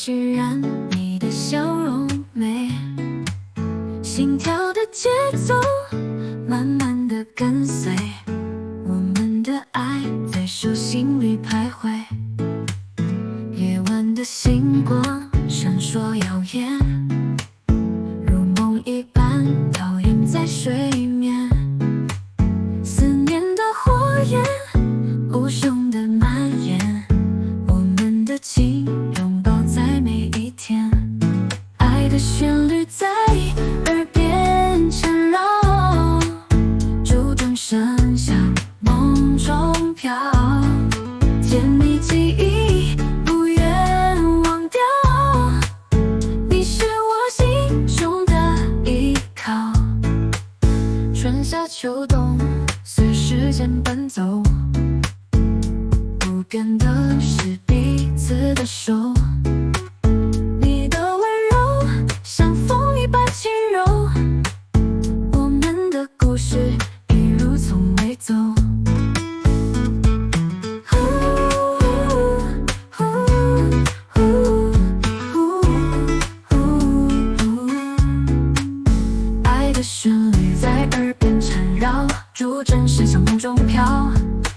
释然，你的笑容美，心跳的节奏慢慢的跟随，我们的爱在手心里徘徊。夜晚的星光闪烁耀眼，如梦一般倒映在水面，思念的火焰无穷的蔓延，我们的情拥抱在每一天，爱的旋律在耳边缠绕，烛灯声响，梦中飘，甜蜜记忆不愿忘掉，你是我心中的依靠。春夏秋冬随时间奔走，不变的是彼此的手，你的温柔像风一般轻柔，我们的故事一如从未走。爱的旋律在耳边缠绕，烛灯声响，梦中飘，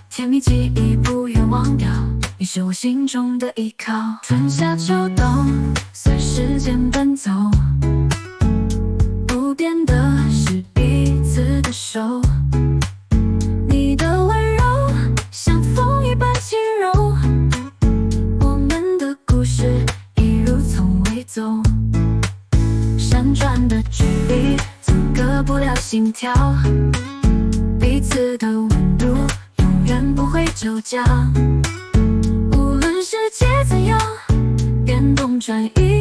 甜蜜记忆不愿忘掉，你是我心中的依靠。春夏秋冬随时间奔走，不变的是彼此的手，你的温柔像风一般轻柔，我们的故事一如从未走。闪转的距离阻隔不了心跳，彼此的温度永远不会骤降，无论世界怎样变动转移，